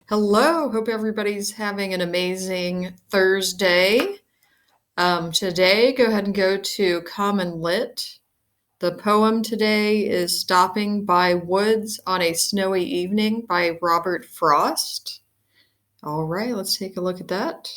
Hello, hope everybody's having an amazing Thursday. Today, go ahead and go to Common Lit. The poem today is Stopping by Woods on a Snowy Evening by Robert Frost. All right, let's take a look at that.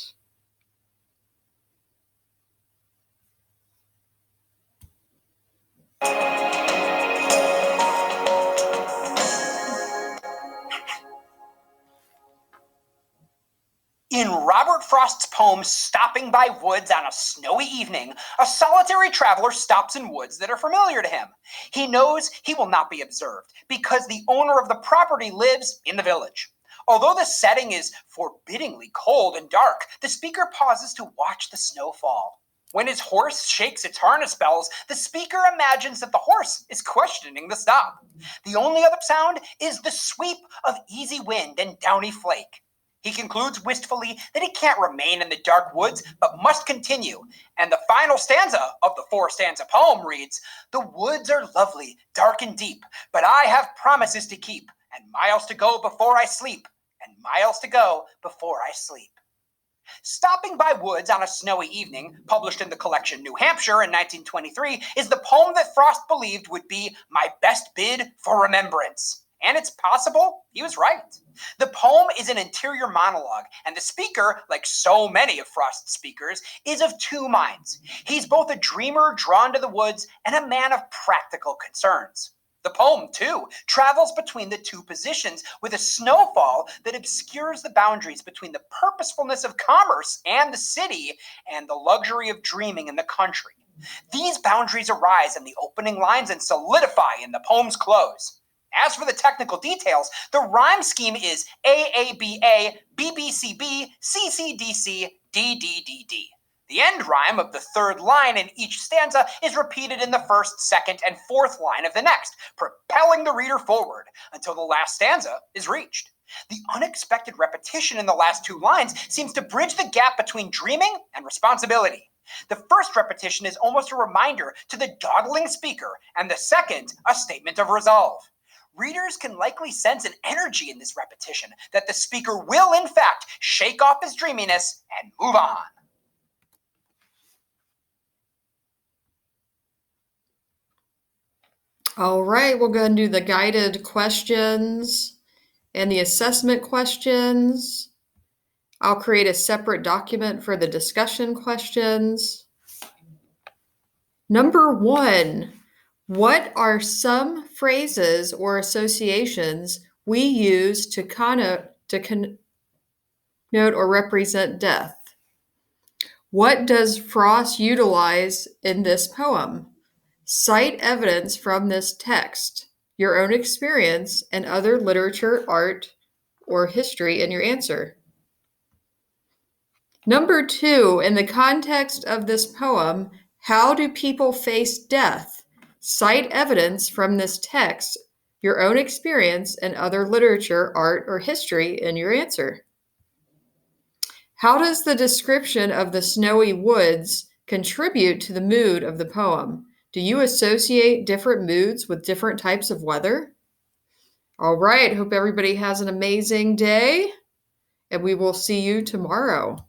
In Robert Frost's poem Stopping by Woods on a Snowy Evening, a solitary traveler stops in woods that are familiar to him. He knows he will not be observed because the owner of the property lives in the village. Although the setting is forbiddingly cold and dark, the speaker pauses to watch the snow fall. When his horse shakes its harness bells, the speaker imagines that the horse is questioning the stop. The only other sound is the sweep of easy wind and downy flake. He concludes wistfully that he can't remain in the dark woods, but must continue. And the final stanza of the four-stanza poem reads, "The woods are lovely, dark and deep, but I have promises to keep, and miles to go before I sleep, and miles to go before I sleep." Stopping by Woods on a Snowy Evening, published in the collection New Hampshire in 1923, is the poem that Frost believed would be my best bid for remembrance. And it's possible he was right. The poem is an interior monologue, and the speaker, like so many of Frost's speakers, is of two minds. He's both a dreamer drawn to the woods and a man of practical concerns. The poem, too, travels between the two positions with a snowfall that obscures the boundaries between the purposefulness of commerce and the city and the luxury of dreaming in the country. These boundaries arise in the opening lines and solidify in the poem's close. As for the technical details, the rhyme scheme is AABA, BBCB, CCDC, DDDD. The end rhyme of the third line in each stanza is repeated in the first, second, and fourth line of the next, propelling the reader forward until the last stanza is reached. The unexpected repetition in the last two lines seems to bridge the gap between dreaming and responsibility. The first repetition is almost a reminder to the dawdling speaker, and the second, a statement of resolve. Readers can likely sense an energy in this repetition that the speaker will, in fact, shake off his dreaminess and move on. All right, we'll go ahead and do the guided questions and the assessment questions. I'll create a separate document for the discussion questions. Number 1, what are some phrases or associations we use to connote or represent death? What does Frost utilize in this poem? Cite evidence from this text, your own experience, and other literature, art, or history in your answer. Number 2, in the context of this poem, how do people face death? Cite evidence from this text, your own experience, and other literature, art, or history in your answer. How does the description of the snowy woods contribute to the mood of the poem? Do you associate different moods with different types of weather? All right, hope everybody has an amazing day, and we will see you tomorrow.